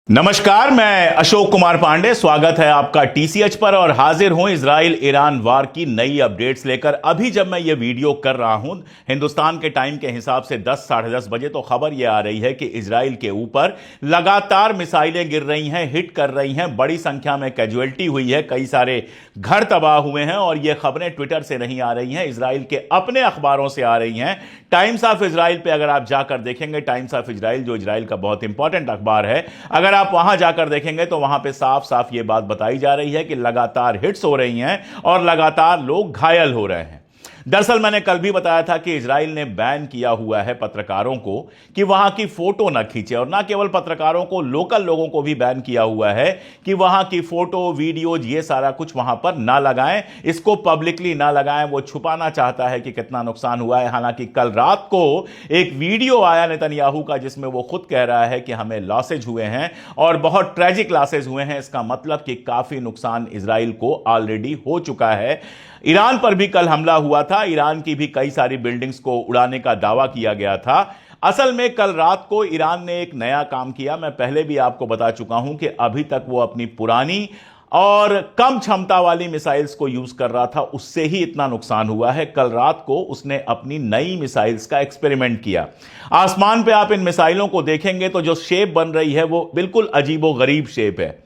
नमस्कार, मैं अशोक कुमार पांडे। स्वागत है आपका टीसीएच पर और हाजिर हूं इजराइल ईरान वार की नई अपडेट्स लेकर। अभी जब मैं ये वीडियो कर रहा हूं हिंदुस्तान के टाइम के हिसाब से 10 साढ़े 10 बजे, तो खबर ये आ रही है कि इजराइल के ऊपर लगातार मिसाइलें गिर रही हैं, हिट कर रही हैं। बड़ी संख्या में कैजुअल्टी हुई है, कई सारे घर तबाह हुए हैं और ये खबरें ट्विटर से नहीं आ रही हैं, इजराइल के अपने अखबारों से आ रही हैं। टाइम्स ऑफ इजराइल पे अगर आप जाकर देखेंगे, टाइम्स ऑफ इजराइल जो इजराइल का बहुत इंपॉर्टेंट अखबार है, अगर आप वहां जाकर देखेंगे तो वहां पे साफ साफ यह बात बताई जा रही है कि लगातार हिट्स हो रही हैं और लगातार लोग घायल हो रहे हैं। दरअसल मैंने कल भी बताया था कि इजराइल ने बैन किया हुआ है पत्रकारों को कि वहां की फोटो ना खींचे, और ना केवल पत्रकारों को, लोकल लोगों को भी बैन किया हुआ है कि वहां की फोटो वीडियोज ये सारा कुछ वहां पर ना लगाएं, इसको पब्लिकली ना लगाएं। वो छुपाना चाहता है कि कितना नुकसान हुआ है। हालांकि कल रात को एक वीडियो आया नेतन्याहू का जिसमें वो खुद कह रहा है कि हमें लॉसेज हुए हैं और बहुत ट्रेजिक लॉसेज हुए हैं। इसका मतलब कि काफी नुकसान इजराइल को ऑलरेडी हो चुका है। ईरान पर भी कल हमला हुआ था, ईरान की भी कई सारी बिल्डिंग्स को उड़ाने का दावा किया गया था। असल में कल रात को ईरान ने एक नया काम किया। मैं पहले भी आपको बता चुका हूं कि अभी तक वो अपनी पुरानी और कम क्षमता वाली मिसाइल्स को यूज कर रहा था, उससे ही इतना नुकसान हुआ है। कल रात को उसने अपनी नई मिसाइल्स का एक्सपेरिमेंट किया। आसमान पे आप इन मिसाइलों को देखेंगे तो जो शेप बन रही है वो बिल्कुल अजीबोगरीब शेप है,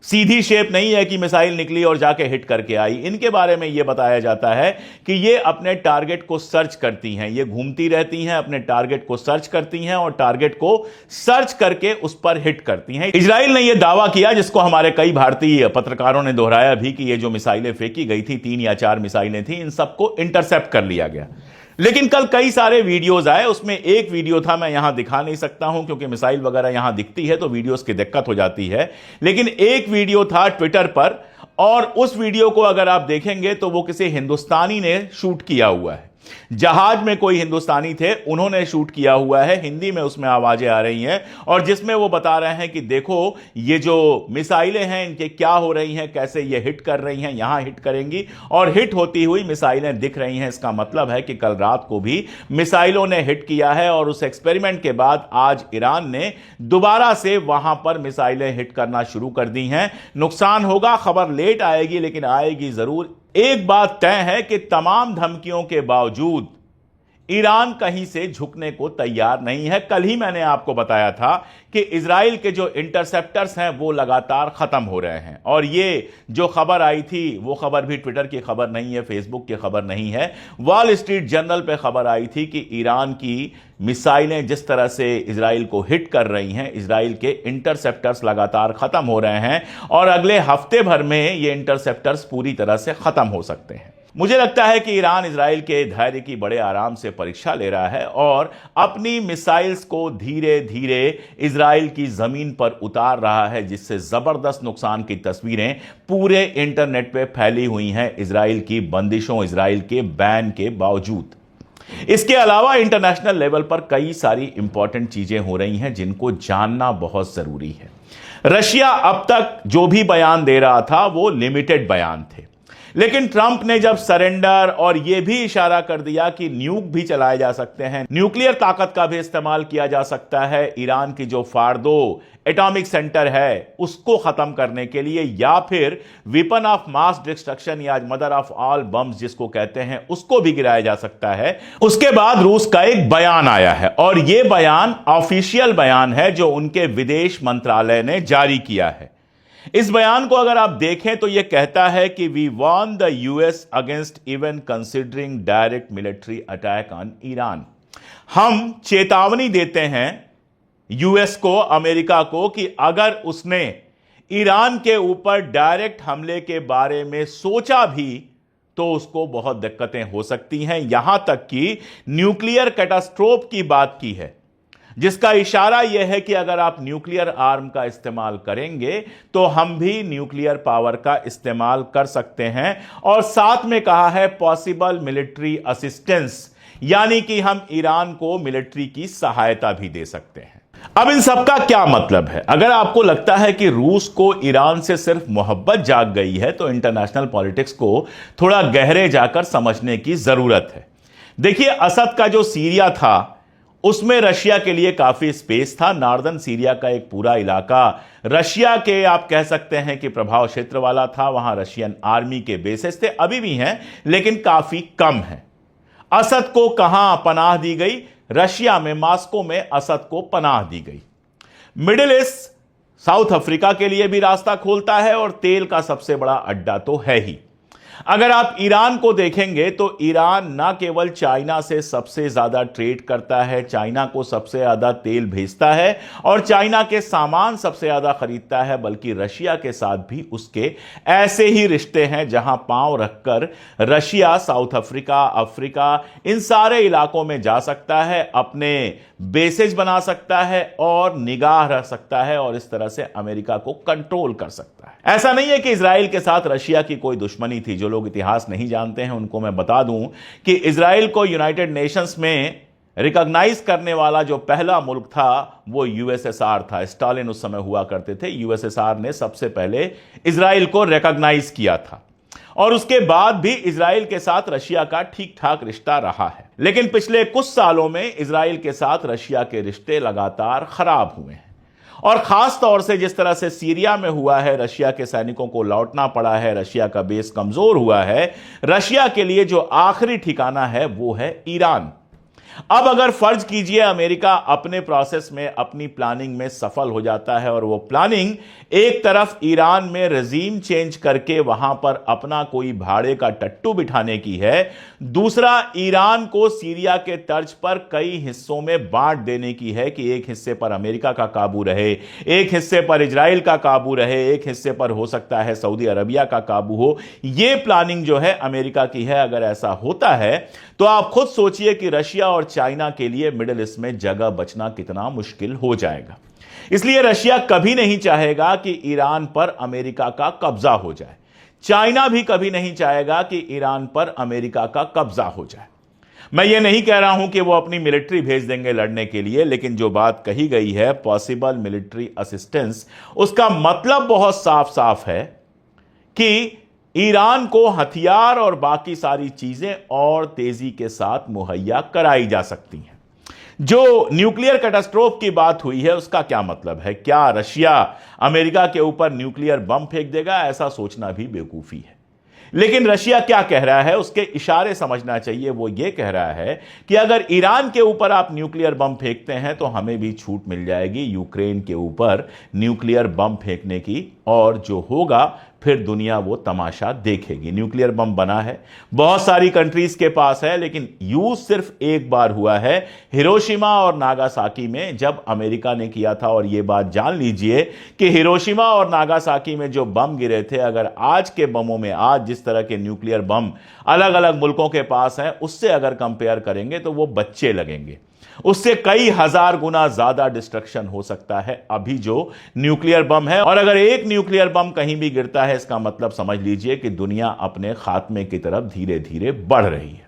सीधी शेप नहीं है कि मिसाइल निकली और जाके हिट करके आई। इनके बारे में यह बताया जाता है कि ये अपने टारगेट को सर्च करती हैं, ये घूमती रहती हैं, अपने टारगेट को सर्च करती हैं और टारगेट को सर्च करके उस पर हिट करती हैं। इजराइल ने यह दावा किया, जिसको हमारे कई भारतीय पत्रकारों ने दोहराया भी, कि ये जो मिसाइलें फेंकी गई थी, 3 या 4 मिसाइलें थी, इन सबको इंटरसेप्ट कर लिया गया। लेकिन कल कई सारे वीडियोस आए, उसमें एक वीडियो था, मैं यहां दिखा नहीं सकता हूं क्योंकि मिसाइल वगैरह यहां दिखती है तो वीडियोस की दिक्कत हो जाती है। लेकिन एक वीडियो था ट्विटर पर, और उस वीडियो को अगर आप देखेंगे तो वो किसी हिंदुस्तानी ने शूट किया हुआ है। जहाज में कोई हिंदुस्तानी थे, उन्होंने शूट किया हुआ है। हिंदी में उसमें आवाजें आ रही हैं और जिसमें वो बता रहे हैं कि देखो ये जो मिसाइलें हैं इनके क्या हो रही हैं, कैसे ये हिट कर रही हैं, यहां हिट करेंगी और हिट होती हुई मिसाइलें दिख रही हैं। इसका मतलब है कि कल रात को भी मिसाइलों ने हिट किया है और उस एक्सपेरिमेंट के बाद आज ईरान ने दोबारा से वहां पर मिसाइलें हिट करना शुरू कर दी हैं। नुकसान होगा, खबर लेट आएगी लेकिन आएगी जरूर। एक बात तय है कि तमाम धमकियों के बावजूद ईरान कहीं से झुकने को तैयार नहीं है। कल ही मैंने आपको बताया था कि इजराइल के जो इंटरसेप्टर्स हैं वो लगातार खत्म हो रहे हैं, और ये जो खबर आई थी वो खबर भी ट्विटर की खबर नहीं है, फेसबुक की खबर नहीं है, वॉल स्ट्रीट जर्नल पे खबर आई थी कि ईरान की मिसाइलें जिस तरह से इजराइल को हिट कर रही हैं, इजराइल के इंटरसेप्टर्स लगातार खत्म हो रहे हैं और अगले हफ्ते भर में ये इंटरसेप्टर्स पूरी तरह से खत्म हो सकते हैं। मुझे लगता है कि ईरान इजराइल के धैर्य की बड़े आराम से परीक्षा ले रहा है और अपनी मिसाइल्स को धीरे धीरे इजराइल की जमीन पर उतार रहा है, जिससे जबरदस्त नुकसान की तस्वीरें पूरे इंटरनेट पे फैली हुई हैं इजराइल की बंदिशों, इजराइल के बैन के बावजूद। इसके अलावा इंटरनेशनल लेवल पर कई सारी इंपॉर्टेंट चीजें हो रही हैं जिनको जानना बहुत जरूरी है। रशिया अब तक जो भी बयान दे रहा था वो लिमिटेड बयान थे, लेकिन ट्रंप ने जब सरेंडर और यह भी इशारा कर दिया कि न्यूक भी चलाए जा सकते हैं, न्यूक्लियर ताकत का भी इस्तेमाल किया जा सकता है ईरान की जो फार्दो एटॉमिक सेंटर है उसको खत्म करने के लिए, या फिर वेपन ऑफ मास डिस्ट्रक्शन या मदर ऑफ ऑल बम्स जिसको कहते हैं, उसको भी गिराया जा सकता है। उसके बाद रूस का एक बयान आया है और यह बयान ऑफिशियल बयान है जो उनके विदेश मंत्रालय ने जारी किया है। इस बयान को अगर आप देखें तो यह कहता है कि we warned the US against even considering direct military attack on Iran. हम चेतावनी देते हैं यूएस को, अमेरिका को, कि अगर उसने ईरान के ऊपर डायरेक्ट हमले के बारे में सोचा भी तो उसको बहुत दिक्कतें हो सकती हैं। यहां तक कि न्यूक्लियर कैटास्ट्रोफ की बात की है, जिसका इशारा यह है कि अगर आप न्यूक्लियर आर्म का इस्तेमाल करेंगे तो हम भी न्यूक्लियर पावर का इस्तेमाल कर सकते हैं, और साथ में कहा है पॉसिबल मिलिट्री असिस्टेंस, यानी कि हम ईरान को मिलिट्री की सहायता भी दे सकते हैं। अब इन सब का क्या मतलब है? अगर आपको लगता है कि रूस को ईरान से सिर्फ मोहब्बत जाग गई है तो इंटरनेशनल पॉलिटिक्स को थोड़ा गहरे जाकर समझने की जरूरत है। देखिए, असद का जो सीरिया था उसमें रशिया के लिए काफी स्पेस था। नॉर्दर्न सीरिया का एक पूरा इलाका रशिया के आप कह सकते हैं कि प्रभाव क्षेत्र वाला था। वहां रशियन आर्मी के बेसेस थे, अभी भी हैं, लेकिन काफी कम है। असद को कहां पनाह दी गई? रशिया में, मॉस्को में असद को पनाह दी गई। मिडिल ईस्ट साउथ अफ्रीका के लिए भी रास्ता खोलता है और तेल का सबसे बड़ा अड्डा तो है ही। अगर आप ईरान को देखेंगे तो ईरान ना केवल चाइना से सबसे ज्यादा ट्रेड करता है, चाइना को सबसे ज्यादा तेल भेजता है और चाइना के सामान सबसे ज्यादा खरीदता है, बल्कि रशिया के साथ भी उसके ऐसे ही रिश्ते हैं जहां पांव रखकर रशिया साउथ अफ्रीका, अफ्रीका, इन सारे इलाकों में जा सकता है, अपने बेसेज बना सकता है और निगाह रख सकता है और इस तरह से अमेरिका को कंट्रोल कर सकता है। ऐसा नहीं है कि इजराइल के साथ रशिया की कोई दुश्मनी थी। जो लोग इतिहास नहीं जानते हैं उनको मैं बता दूं कि इजराइल को यूनाइटेड नेशंस में रिकॉग्नाइज करने वाला जो पहला मुल्क था वो यूएसएसआर था। स्टालिन उस समय हुआ करते थे। यूएसएसआर ने सबसे पहले इजराइल को रिकॉग्नाइज किया था और उसके बाद भी इजराइल के साथ रशिया का ठीक ठाक रिश्ता रहा है। लेकिन पिछले कुछ सालों में इजराइल के साथ रशिया के रिश्ते लगातार खराब हुए हैं और खास तौर से जिस तरह से सीरिया में हुआ है, रशिया के सैनिकों को लौटना पड़ा है, रशिया का बेस कमजोर हुआ है। रशिया के लिए जो आखिरी ठिकाना है वो है ईरान। अब अगर फर्ज कीजिए अमेरिका अपने प्रोसेस में, अपनी प्लानिंग में सफल हो जाता है और वो प्लानिंग एक तरफ ईरान में रजीम चेंज करके वहां पर अपना कोई भाड़े का टट्टू बिठाने की है, दूसरा ईरान को सीरिया के तर्ज पर कई हिस्सों में बांट देने की है कि एक हिस्से पर अमेरिका का काबू रहे, एक हिस्से पर इजराइल का काबू रहे, एक हिस्से पर हो सकता है सऊदी अरबिया का काबू हो। यह प्लानिंग जो है अमेरिका की है। अगर ऐसा होता है तो आप खुद सोचिए कि रशिया और चाइना के लिए मिडिल ईस्ट में जगह बचना कितना मुश्किल हो जाएगा। इसलिए रशिया कभी नहीं चाहेगा कि ईरान पर अमेरिका का कब्जा हो जाए। चाइना भी कभी नहीं चाहेगा कि ईरान पर अमेरिका का कब्जा हो जाए। मैं ये नहीं कह रहा हूं कि वो अपनी मिलिट्री भेज देंगे लड़ने के लिए, लेकिन जो बात कही गई है पॉसिबल मिलिट्री असिस्टेंस, उसका मतलब बहुत साफ साफ है कि ईरान को हथियार और बाकी सारी चीजें और तेजी के साथ मुहैया कराई जा सकती हैं। जो न्यूक्लियर कैटास्ट्रोफ की बात हुई है उसका क्या मतलब है? क्या रशिया अमेरिका के ऊपर न्यूक्लियर बम फेंक देगा? ऐसा सोचना भी बेवकूफी है। लेकिन रशिया क्या कह रहा है उसके इशारे समझना चाहिए। वो ये कह रहा है कि अगर ईरान के ऊपर आप न्यूक्लियर बम फेंकते हैं तो हमें भी छूट मिल जाएगी यूक्रेन के ऊपर न्यूक्लियर बम फेंकने की, और जो होगा फिर दुनिया वो तमाशा देखेगी। न्यूक्लियर बम बना है, बहुत सारी कंट्रीज के पास है, लेकिन यूज सिर्फ एक बार हुआ है, हिरोशिमा और नागासाकी में जब अमेरिका ने किया था। और ये बात जान लीजिए कि हिरोशिमा और नागासाकी में जो बम गिरे थे, अगर आज के बमों में, आज जिस तरह के न्यूक्लियर बम अलग अलग मुल्कों के पास हैं, उससे अगर कंपेयर करेंगे तो वो बच्चे लगेंगे। उससे कई हजार गुना ज्यादा डिस्ट्रक्शन हो सकता है अभी जो न्यूक्लियर बम है। और अगर एक न्यूक्लियर बम कहीं भी गिरता है, इसका मतलब समझ लीजिए कि दुनिया अपने खात्मे की तरफ धीरे धीरे बढ़ रही है।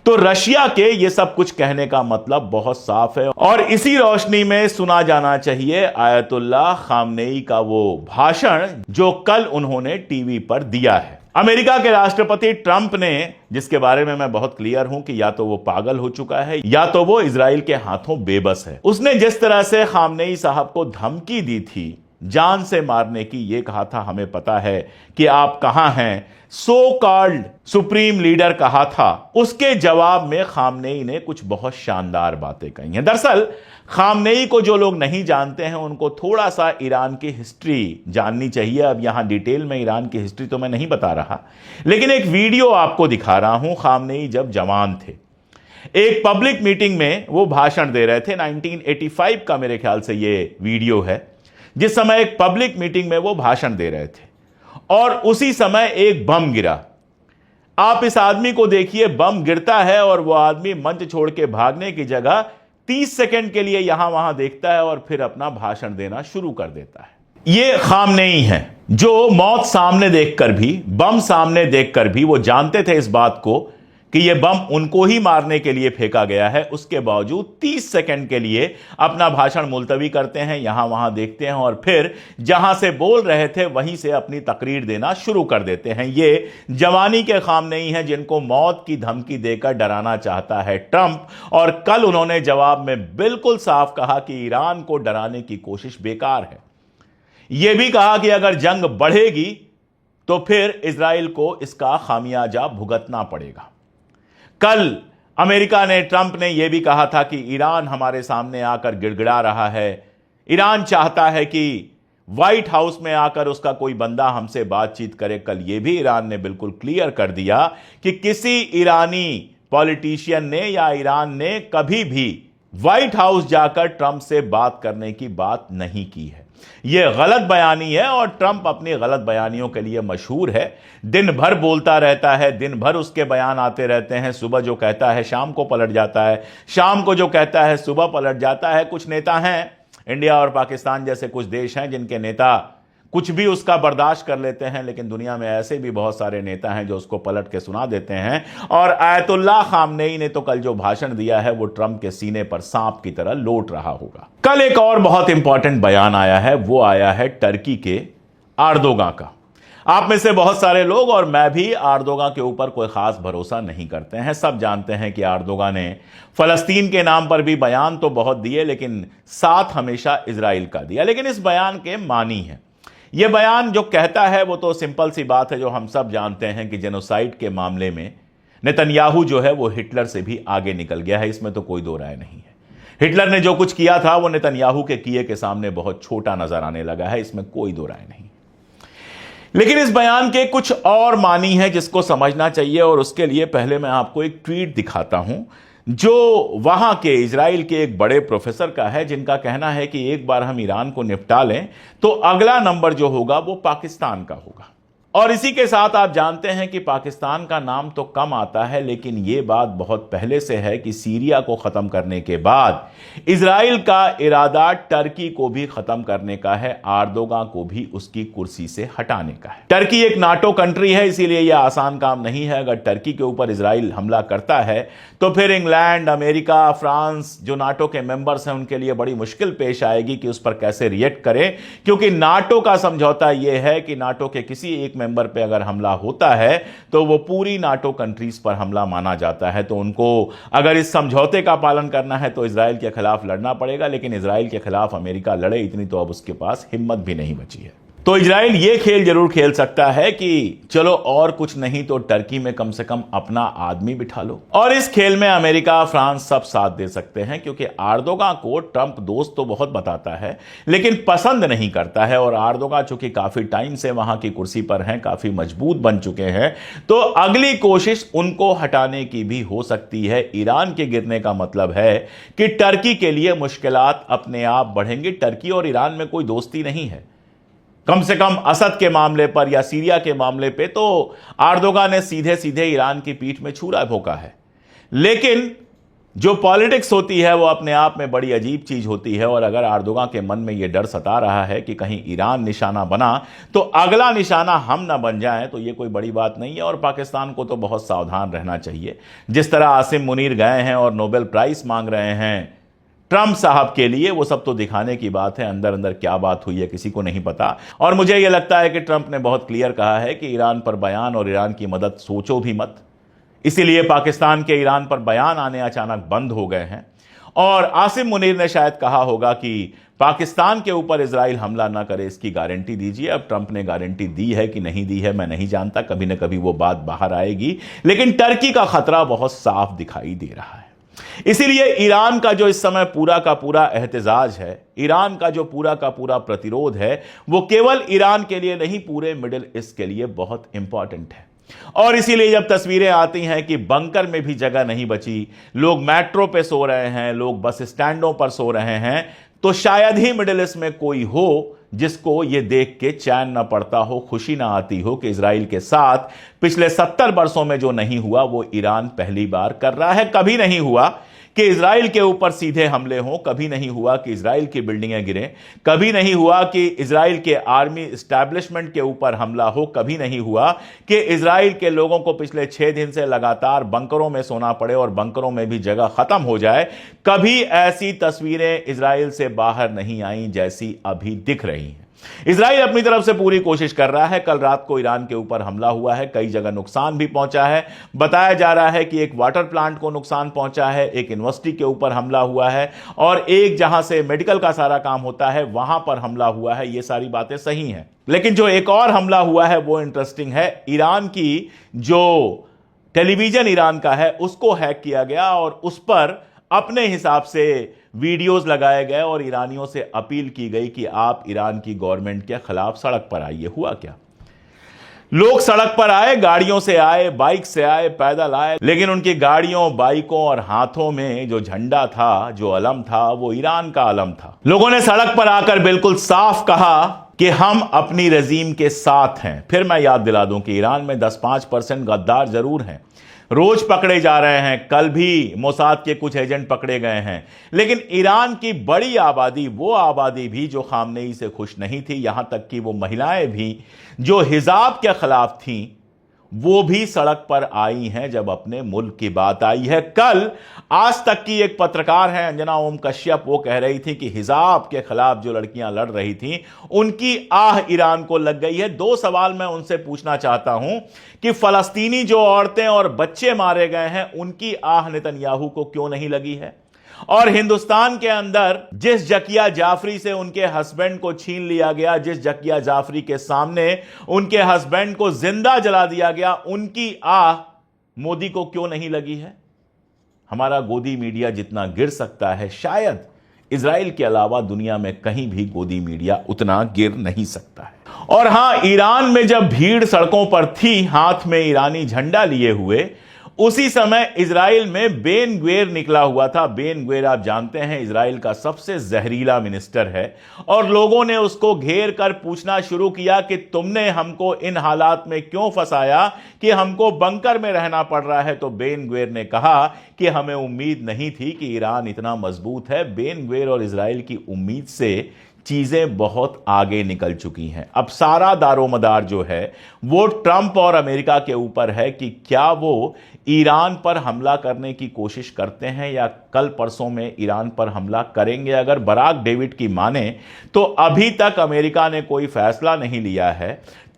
तो रशिया के ये सब कुछ कहने का मतलब बहुत साफ है और इसी रोशनी में सुना जाना चाहिए आयतुल्लाह खामनेई का वो भाषण जो कल उन्होंने टीवी पर दिया है। अमेरिका के राष्ट्रपति ट्रंप ने, जिसके बारे में मैं बहुत क्लियर हूं कि या तो वो पागल हो चुका है या तो वो इजराइल के हाथों बेबस है, उसने जिस तरह से खामनेई साहब को धमकी दी थी जान से मारने की, ये कहा था हमें पता है कि आप कहां हैं, सो कॉल्ड सुप्रीम लीडर कहा था, उसके जवाब में खामनेई ने कुछ बहुत शानदार बातें कही हैं। दरअसल खामनेई को जो लोग नहीं जानते हैं उनको थोड़ा सा ईरान की हिस्ट्री जाननी चाहिए। अब यहां डिटेल में ईरान की हिस्ट्री तो मैं नहीं बता रहा, लेकिन एक वीडियो आपको दिखा रहा हूं। खामनेई जब जवान थे, एक पब्लिक मीटिंग में वो भाषण दे रहे थे। 1985 का मेरे ख्याल से ये वीडियो है, जिस समय एक पब्लिक मीटिंग में वो भाषण दे रहे थे और उसी समय एक बम गिरा। आप इस आदमी को देखिए, बम गिरता है और वो आदमी मंच छोड़ के भागने की जगह 30 सेकंड के लिए यहां वहां देखता है और फिर अपना भाषण देना शुरू कर देता है। ये खामनेई है जो मौत सामने देखकर भी, बम सामने देखकर भी, वो जानते थे इस बात को कि यह बम उनको ही मारने के लिए फेंका गया है, उसके बावजूद 30 सेकंड के लिए अपना भाषण मुलतवी करते हैं, यहां वहां देखते हैं और फिर जहां से बोल रहे थे वहीं से अपनी तकरीर देना शुरू कर देते हैं। ये जवानी के खाम नहीं है जिनको मौत की धमकी देकर डराना चाहता है ट्रंप। और कल उन्होंने जवाब में बिल्कुल साफ कहा कि ईरान को डराने की कोशिश बेकार है। यह भी कहा कि अगर जंग बढ़ेगी तो फिर इजराइल को इसका खामियाजा भुगतना पड़ेगा। कल अमेरिका ने, ट्रंप ने यह भी कहा था कि ईरान हमारे सामने आकर गिड़गिड़ा रहा है, ईरान चाहता है कि व्हाइट हाउस में आकर उसका कोई बंदा हमसे बातचीत करे। कल यह भी ईरान ने बिल्कुल क्लियर कर दिया कि किसी ईरानी पॉलिटिशियन ने या ईरान ने कभी भी व्हाइट हाउस जाकर ट्रंप से बात करने की बात नहीं की है। यह गलत बयानी है और ट्रंप अपनी गलत बयानियों के लिए मशहूर है। दिन भर बोलता रहता है, दिन भर उसके बयान आते रहते हैं। सुबह जो कहता है शाम को पलट जाता है, शाम को जो कहता है सुबह पलट जाता है। कुछ नेता हैं, इंडिया और पाकिस्तान जैसे कुछ देश हैं जिनके नेता कुछ भी उसका बर्दाश्त कर लेते हैं, लेकिन दुनिया में ऐसे भी बहुत सारे नेता हैं जो उसको पलट के सुना देते हैं। और आयतुल्लाह खामनेई ने तो कल जो भाषण दिया है वो ट्रंप के सीने पर सांप की तरह लोट रहा होगा। कल एक और बहुत इंपॉर्टेंट बयान आया है, वो आया है टर्की के एर्दोगान का। आप में से बहुत सारे लोग और मैं भी एर्दोगान के ऊपर कोई खास भरोसा नहीं करते हैं। सब जानते हैं कि एर्दोगान ने फलस्तीन के नाम पर भी बयान तो बहुत दिए, लेकिन साथ हमेशा इजराइल का दिया। लेकिन इस बयान के मानी है, यह बयान जो कहता है वो तो सिंपल सी बात है जो हम सब जानते हैं कि जेनोसाइड के मामले में नेतन्याहू जो है वो हिटलर से भी आगे निकल गया है, इसमें तो कोई दो राय नहीं है। हिटलर ने जो कुछ किया था वो नेतन्याहू के किए के सामने बहुत छोटा नजर आने लगा है, इसमें कोई दो राय नहीं। लेकिन इस बयान के कुछ और मानी है जिसको समझना चाहिए, और उसके लिए पहले मैं आपको एक ट्वीट दिखाता हूं जो वहां के इजराइल के एक बड़े प्रोफेसर का है, जिनका कहना है कि एक बार हम ईरान को निपटा लें तो अगला नंबर जो होगा वो पाकिस्तान का होगा। और इसी के साथ आप जानते हैं कि पाकिस्तान का नाम तो कम आता है, लेकिन यह बात बहुत पहले से है कि सीरिया को खत्म करने के बाद इजराइल का इरादा टर्की को भी खत्म करने का है, एर्दोगान को भी उसकी कुर्सी से हटाने का है। टर्की एक नाटो कंट्री है, इसीलिए यह आसान काम नहीं है। अगर टर्की के ऊपर इजराइल हमला करता है तो फिर इंग्लैंड, अमेरिका, फ्रांस जो नाटो के मेंबर्स हैं उनके लिए बड़ी मुश्किल पेश आएगी कि उस पर कैसे रिएक्ट करें, क्योंकि नाटो का समझौता यह है कि नाटो के किसी एक मेंबर पे अगर हमला होता है तो वो पूरी नाटो कंट्रीज पर हमला माना जाता है। तो उनको अगर इस समझौते का पालन करना है तो इजराइल के खिलाफ लड़ना पड़ेगा, लेकिन इजराइल के खिलाफ अमेरिका लड़े इतनी तो अब उसके पास हिम्मत भी नहीं बची है। तो इजराइल ये खेल जरूर खेल सकता है कि चलो और कुछ नहीं तो टर्की में कम से कम अपना आदमी बिठा लो, और इस खेल में अमेरिका, फ्रांस सब साथ दे सकते हैं, क्योंकि एर्दोगान को ट्रंप दोस्त तो बहुत बताता है लेकिन पसंद नहीं करता है। और एर्दोगान चूंकि काफी टाइम से वहां की कुर्सी पर हैं, काफी मजबूत बन चुके हैं, तो अगली कोशिश उनको हटाने की भी हो सकती है। ईरान के गिरने का मतलब है कि टर्की के लिए मुश्किलात अपने आप बढ़ेंगी। टर्की और ईरान में कोई दोस्ती नहीं है, कम से कम असद के मामले पर या सीरिया के मामले पे तो एर्दोगान ने सीधे सीधे ईरान की पीठ में छुरा भोंका है। लेकिन जो पॉलिटिक्स होती है वो अपने आप में बड़ी अजीब चीज होती है, और अगर एर्दोगान के मन में यह डर सता रहा है कि कहीं ईरान निशाना बना तो अगला निशाना हम ना बन जाएं, तो ये कोई बड़ी बात नहीं है। और पाकिस्तान को तो बहुत सावधान रहना चाहिए। जिस तरह आसिम मुनीर गए हैं और नोबेल प्राइज मांग रहे हैं ट्रंप साहब के लिए, वो सब तो दिखाने की बात है, अंदर अंदर क्या बात हुई है किसी को नहीं पता। और मुझे यह लगता है कि ट्रंप ने बहुत क्लियर कहा है कि ईरान पर बयान और ईरान की मदद सोचो भी मत, इसीलिए पाकिस्तान के ईरान पर बयान आने अचानक बंद हो गए हैं। और आसिम मुनीर ने शायद कहा होगा कि पाकिस्तान के ऊपर इजराइल हमला ना करे, इसकी गारंटी दीजिए। अब ट्रंप ने गारंटी दी है कि नहीं दी है मैं नहीं जानता, कभी ना कभी वो बात बाहर आएगी। लेकिन टर्की का खतरा बहुत साफ दिखाई दे रहा है। इसीलिए ईरान का जो इस समय पूरा का पूरा एहतजाज है, ईरान का जो पूरा का पूरा प्रतिरोध है, वो केवल ईरान के लिए नहीं पूरे मिडिल ईस्ट के लिए बहुत इंपॉर्टेंट है। और इसीलिए जब तस्वीरें आती हैं कि बंकर में भी जगह नहीं बची, लोग मेट्रो पे सो रहे हैं, लोग बस स्टैंडों पर सो रहे हैं, तो शायद ही मिडिल ईस्ट में कोई हो जिसको यह देख के चैन ना पड़ता हो, खुशी ना आती हो कि इजराइल के साथ पिछले 70 वर्षों में जो नहीं हुआ वो ईरान पहली बार कर रहा है। कभी नहीं हुआ कि इजराइल के ऊपर सीधे हमले हों, कभी नहीं हुआ कि इजराइल की बिल्डिंगें गिरें, कभी नहीं हुआ कि इजराइल के आर्मी एस्टैब्लिशमेंट के ऊपर हमला हो, कभी नहीं हुआ कि इजराइल के लोगों को पिछले 6 दिन से लगातार बंकरों में सोना पड़े और बंकरों में भी जगह खत्म हो जाए। कभी ऐसी तस्वीरें इजराइल से बाहर नहीं आई जैसी अभी दिख रही हैं। इजराइल अपनी तरफ से पूरी कोशिश कर रहा है। कल रात को ईरान के ऊपर हमला हुआ है, कई जगह नुकसान भी पहुंचा है। बताया जा रहा है कि एक वाटर प्लांट को नुकसान पहुंचा है, एक यूनिवर्सिटी के ऊपर हमला हुआ है और एक जहां से मेडिकल का सारा काम होता है वहां पर हमला हुआ है। ये सारी बातें सही हैं, लेकिन जो एक और हमला हुआ है वो इंटरेस्टिंग है। ईरान की जो टेलीविजन ईरान का है उसको हैक किया गया और उस पर अपने हिसाब से वीडियोस लगाए गए और ईरानियों से अपील की गई कि आप ईरान की गवर्नमेंट के खिलाफ सड़क पर आइए। हुआ क्या? लोग सड़क पर आए, गाड़ियों से आए, बाइक से आए, पैदल आए, लेकिन उनकी गाड़ियों, बाइकों और हाथों में जो झंडा था, जो अलम था, वो ईरान का अलम था। लोगों ने सड़क पर आकर बिल्कुल साफ कहा कि हम अपनी रजीम के साथ हैं। फिर मैं याद दिला दूं कि ईरान में 10-5% गद्दार जरूर हैं, रोज पकड़े जा रहे हैं। कल भी मोसाद के कुछ एजेंट पकड़े गए हैं, लेकिन ईरान की बड़ी आबादी, वो आबादी भी जो खामनेई से खुश नहीं थी, यहां तक कि वो महिलाएं भी जो हिजाब के खिलाफ थीं, वो भी सड़क पर आई हैं जब अपने मुल्क की बात आई है। कल आज तक की एक पत्रकार है अंजना ओम कश्यप, वो कह रही थी कि हिजाब के खिलाफ जो लड़कियां लड़ रही थीं उनकी आह ईरान को लग गई है। 2 सवाल मैं उनसे पूछना चाहता हूं कि फलस्तीनी जो औरतें और बच्चे मारे गए हैं उनकी आह नेतन्याहू को क्यों नहीं लगी है? और हिंदुस्तान के अंदर जिस जकिया जाफरी से उनके हस्बैंड को छीन लिया गया, जिस जकिया जाफरी के सामने उनके हस्बैंड को जिंदा जला दिया गया, उनकी आह मोदी को क्यों नहीं लगी है? हमारा गोदी मीडिया जितना गिर सकता है, शायद इजराइल के अलावा दुनिया में कहीं भी गोदी मीडिया उतना गिर नहीं सकता है। और हां, ईरान में जब भीड़ सड़कों पर थी, हाथ में ईरानी झंडा लिए हुए, उसी समय इजराइल में बेन ग्वेर निकला हुआ था। बेन ग्वेर आप जानते हैं इजराइल का सबसे जहरीला मिनिस्टर है, और लोगों ने उसको घेर कर पूछना शुरू किया कि तुमने हमको इन हालात में क्यों फंसाया कि हमको बंकर में रहना पड़ रहा है। तो बेन ग्वेर ने कहा कि हमें उम्मीद नहीं थी कि ईरान इतना मजबूत है। बेन ग्वेर और इजराइल की उम्मीद से चीजें बहुत आगे निकल चुकी हैं। अब सारा दारोमदार जो है वो ट्रंप और अमेरिका के ऊपर है कि क्या वो ईरान पर हमला करने की कोशिश करते हैं या कल परसों में ईरान पर हमला करेंगे। अगर बराक डेविड की माने तो अभी तक अमेरिका ने कोई फैसला नहीं लिया है।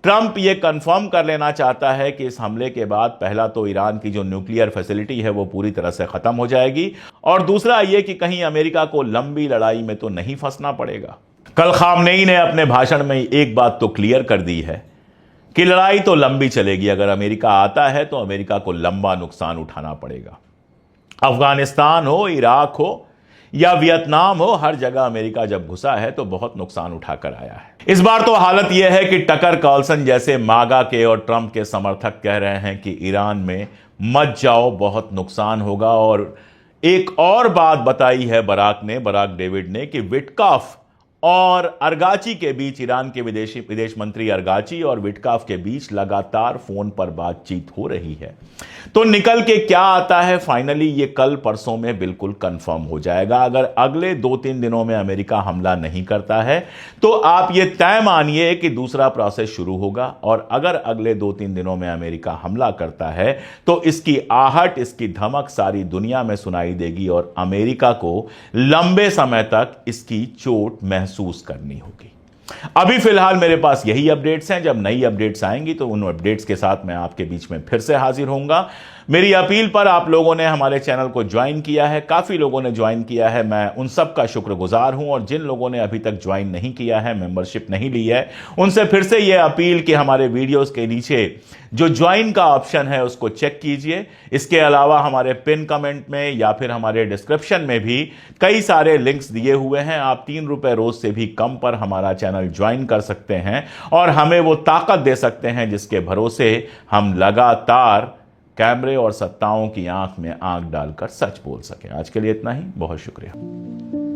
ट्रंप ये कंफर्म कर लेना चाहता है कि इस हमले के बाद पहला तो ईरान की जो न्यूक्लियर फैसिलिटी है वो पूरी तरह से खत्म हो जाएगी, और दूसरा ये कि कहीं अमेरिका को लंबी लड़ाई में तो नहीं फंसना पड़ेगा। कल खामनेई ने अपने भाषण में एक बात तो क्लियर कर दी है कि लड़ाई तो लंबी चलेगी। अगर अमेरिका आता है तो अमेरिका को लंबा नुकसान उठाना पड़ेगा। अफगानिस्तान हो, इराक हो या वियतनाम हो, हर जगह अमेरिका जब घुसा है तो बहुत नुकसान उठाकर आया है। इस बार तो हालत यह है कि टकर कार्लसन जैसे मागा के और ट्रंप के समर्थक कह रहे हैं कि ईरान में मत जाओ, बहुत नुकसान होगा। और एक और बात बताई है बराक डेविड ने कि विटकाफ और अरगाची के बीच, ईरान के विदेश मंत्री अरगाची और विटकाफ के बीच लगातार फोन पर बातचीत हो रही है। तो निकल के क्या आता है फाइनली, ये कल परसों में बिल्कुल कंफर्म हो जाएगा। अगर अगले 2-3 दिनों में अमेरिका हमला नहीं करता है तो आप ये तय मानिए कि दूसरा प्रोसेस शुरू होगा, और अगर अगले 2-3 दिनों में अमेरिका हमला करता है तो इसकी आहट, इसकी धमक सारी दुनिया में सुनाई देगी और अमेरिका को लंबे समय तक इसकी चोट महसूस करनी होगी। अभी फिलहाल मेरे पास यही अपडेट्स हैं। जब नई अपडेट्स आएंगी तो उन अपडेट्स के साथ मैं आपके बीच में फिर से हाजिर होऊंगा। मेरी अपील पर आप लोगों ने हमारे चैनल को ज्वाइन किया है, काफी लोगों ने ज्वाइन किया है, मैं उन सब का शुक्रगुजार हूं। और जिन लोगों ने अभी तक ज्वाइन नहीं किया है, मेंबरशिप नहीं ली है, उनसे फिर से यह अपील कि हमारे वीडियोस के नीचे जो ज्वाइन का ऑप्शन है उसको चेक कीजिए। इसके अलावा हमारे पिन कमेंट में या फिर हमारे डिस्क्रिप्शन में भी कई सारे लिंक्स दिए हुए हैं। आप 3 रुपए रोज से भी कम पर हमारा चैनल ज्वाइन कर सकते हैं और हमें वो ताकत दे सकते हैं जिसके भरोसे हम लगातार कैमरे और सत्ताओं की आंख में आंख डालकर सच बोल सकें। आज के लिए इतना ही, बहुत शुक्रिया।